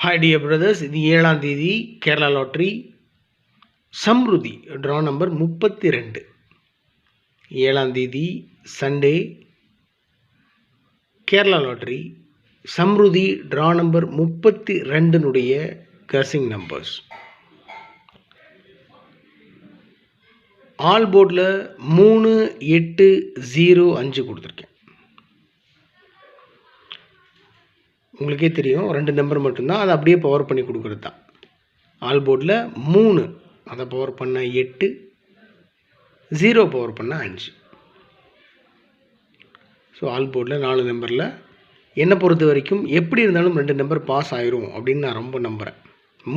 Hi dear brothers, இது 7ஆம் தேதி Kerala lottery Samrudhi draw number 32. 7ஆம் தேதி Sunday Kerala lottery Samrudhi draw number 32னுடைய கசிங் நம்பர்ஸ். ஆல் போர்டில் 3, 8, 0, 5 கொடுத்துருக்கேன். உங்களுக்கே தெரியும், 2 நம்பர் மட்டும்தான், அதை அப்படியே பவர் பண்ணி கொடுக்குறது தான். ஆல் போர்டில் 3 அதை பவர் பண்ண 8, 0 பவர் பண்ண 5. ஸோ ஆல் போர்டில் 4 நம்பரில் என்னை பொறுத்த வரைக்கும் எப்படி இருந்தாலும் 2 நம்பர் பாஸ் ஆயிரும் அப்படின்னு நான் ரொம்ப நம்புகிறேன்.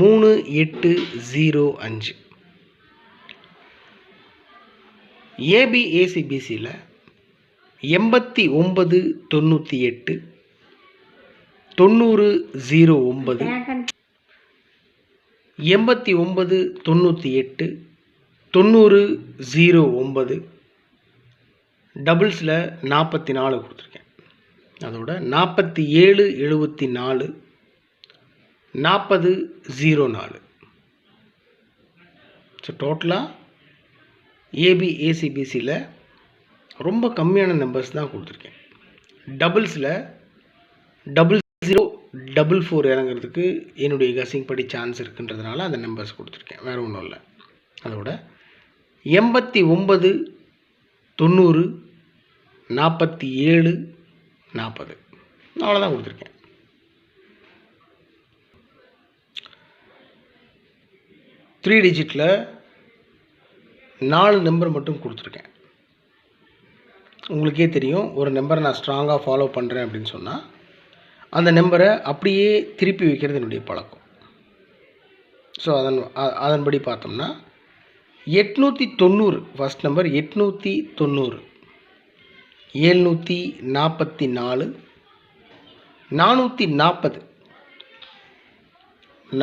3, 8, 0, 5. ஏபிஏசிபிசியில் 89, 98, 90, 09, 89, 98, 90, 09, டபுள்ஸில் 44 கொடுத்துருக்கேன். அதோட 47, 74, 40, 04. ஸோ டோட்டலாக ஏபிஏசிபிசியில் ரொம்ப கம்மியான நம்பர்ஸ் தான் கொடுத்துருக்கேன். டபுள்ஸில் 00, 44 இறங்கிறதுக்கு என்னுடைய கசிங் படி சான்ஸ் இருக்குன்றதுனால அந்த நம்பர்ஸ் கொடுத்துருக்கேன், வேறு ஒன்றும் இல்லை. அதோட 89, 90, 47, 40 அவ்வளோதான் கொடுத்துருக்கேன். த்ரீ டிஜிட்டில் 4 நம்பர் மட்டும் கொடுத்துருக்கேன். உங்களுக்கே தெரியும், ஒரு நம்பரை நான் ஸ்ட்ராங்காக ஃபாலோ பண்ணுறேன் அப்படின்னு சொன்னால் அந்த நம்பரை அப்படியே திருப்பி வைக்கிறது என்னுடைய பழக்கம். ஸோ அதன்படி பார்த்தோம்னா 890 ஃபஸ்ட் நம்பர், 890, 744, 440,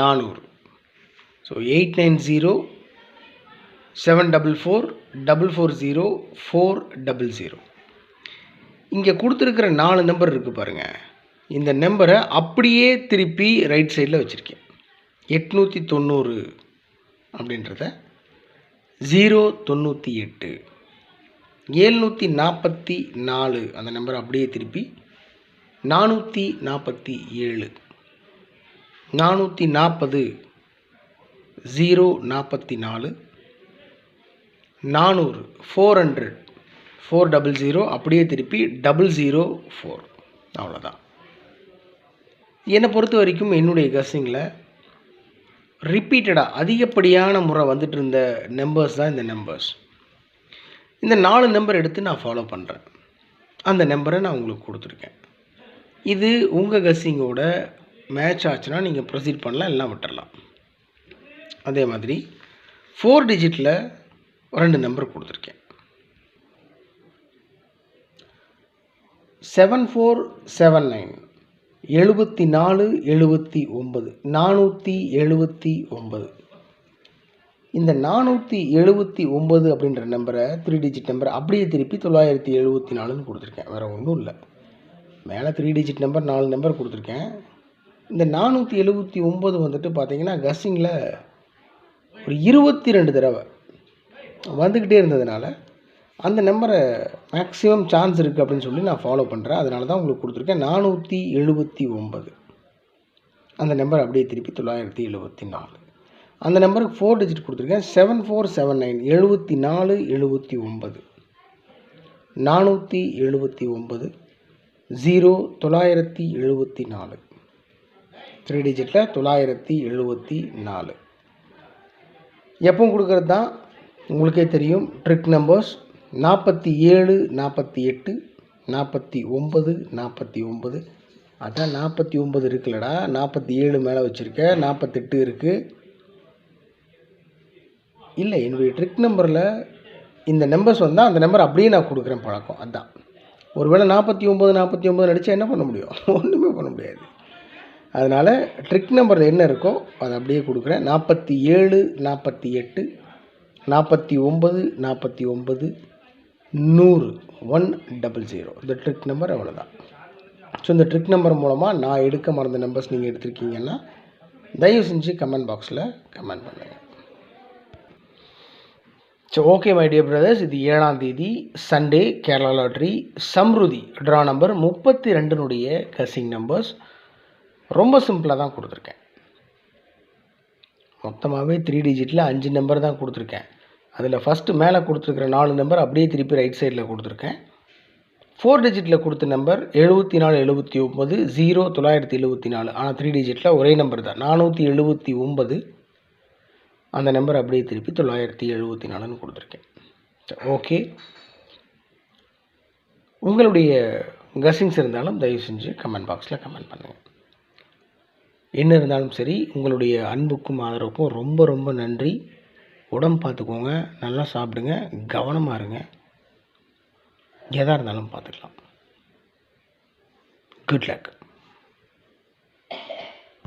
400. ஸோ 890, 744, 440, 400. இங்கே கொடுத்துருக்கிற 4 நம்பர் இருக்குது பாருங்கள். இந்த நம்பரை அப்படியே திருப்பி ரைட் சைடில் வச்சுருக்கேன். 890 அப்படின்றத 098, 744 அந்த நம்பரை அப்படியே திருப்பி 447, 440, 044, 400, 400, 400 அப்படியே திருப்பி 004. அவ்வளோதான். என்னை பொறுத்த வரைக்கும் என்னுடைய கசிங்கில் ரிப்பீட்டடாக அதிகப்படியான முறை வந்துட்டு இருந்த நம்பர்ஸ் தான் இந்த நம்பர்ஸ். இந்த 4 நம்பர் எடுத்து நான் ஃபாலோ பண்ணுறேன். அந்த நம்பரை நான் உங்களுக்கு கொடுத்துருக்கேன். இது உங்கள் கசிங்கோட மேட்ச் ஆச்சுன்னா நீங்கள் ப்ரொசீட் பண்ணலாம், எல்லாம் விட்டுடலாம். அதே மாதிரி 4 டிஜிட்டில் 2 நம்பர் கொடுத்துருக்கேன். 7479, 74, 79, 479. இந்த 479 அப்படின்ற நம்பரை 3 டிஜிட் நம்பர் அப்படியே திருப்பி 974ன்னு கொடுத்துருக்கேன், வேறு ஒன்றும் இல்லை. மேலே 3 டிஜிட் நம்பர் 4 நம்பர் கொடுத்துருக்கேன். இந்த 479 வந்துட்டு பார்த்தீங்கன்னா கஸ்ஸிங்கில் ஒரு 22 தடவை வந்துக்கிட்டே இருந்ததுனால அந்த நம்பரை மேக்ஸிமம் சான்ஸ் இருக்குது அப்படின்னு சொல்லி நான் ஃபாலோ பண்ணுறேன். அதனால தான் உங்களுக்கு கொடுத்துருக்கேன் 479. அந்த நம்பர் அப்படியே திருப்பி 974. அந்த நம்பருக்கு 4 டிஜிட் கொடுத்துருக்கேன். 7479, 74, 79, 479, 974. 3 டிஜிட்டில் 974 எப்பவும் கொடுக்கறது தான். உங்களுக்கே தெரியும், ட்ரிக் நம்பர்ஸ் 47, 48, 49, 49. அதான் 49 இருக்குல்லடா, 47 மேலே வச்சுருக்க, 48 இருக்குது. இல்லை, என்னுடைய ட்ரிக் நம்பரில் இந்த நம்பர்ஸ் வந்தால் அந்த நம்பர் அப்படியே நான் கொடுக்குறேன் பழக்கம். அதுதான். ஒருவேளை 49, 49 நடித்தா என்ன பண்ண முடியும்? ஒன்றுமே பண்ண முடியாது. அதனால் ட்ரிக் நம்பரில் என்ன இருக்கோ அதை அப்படியே கொடுக்குறேன். 47, 48, 49, 49, 100, 100. இந்த ட்ரிக் நம்பர் அவ்வளோதான். ஸோ இந்த ட்ரிக் நம்பர் மூலமாக நான் எடுக்க மறந்த நம்பர்ஸ் நீங்கள் எடுத்திருக்கீங்கன்னா தயவு செஞ்சு கமெண்ட் பாக்ஸில் கமெண்ட் பண்ணுங்கள். So okay my dear brothers, இது 7ஆம் தேதி Sunday Kerala lottery Samrudhi draw number 32னுடைய கசிங் நம்பர்ஸ். ரொம்ப சிம்பிளாக தான் கொடுத்துருக்கேன். மொத்தமாகவே 3 டிஜிட்டில் 5 நம்பர் தான் கொடுத்துருக்கேன். அதில் ஃபஸ்ட்டு மேலே கொடுத்துருக்குற 4 நம்பர் அப்படியே திருப்பி ரைட் சைடில் கொடுத்துருக்கேன். 4 டிஜிட்டில் கொடுத்த நம்பர் 74 79 0 974. ஆனால் 3 டிஜிட்டில் ஒரே நம்பர் தான் 479. அந்த நம்பர் அப்படியே திருப்பி 974ன்னு கொடுத்துருக்கேன். ஓகே, உங்களுடைய கசிங்ஸ் இருந்தாலும் தயவு செஞ்சு கமெண்ட் பாக்ஸில் கமெண்ட் பண்ணுங்கள். என்ன இருந்தாலும் சரி, உங்களுடைய அன்புக்கும் ஆதரவுக்கும் ரொம்ப ரொம்ப நன்றி. உடம்பு பார்த்துக்கோங்க, நல்லா சாப்பிடுங்க, கவனமாக இருங்க. எதாக இருந்தாலும் பார்த்துக்கலாம். Good luck.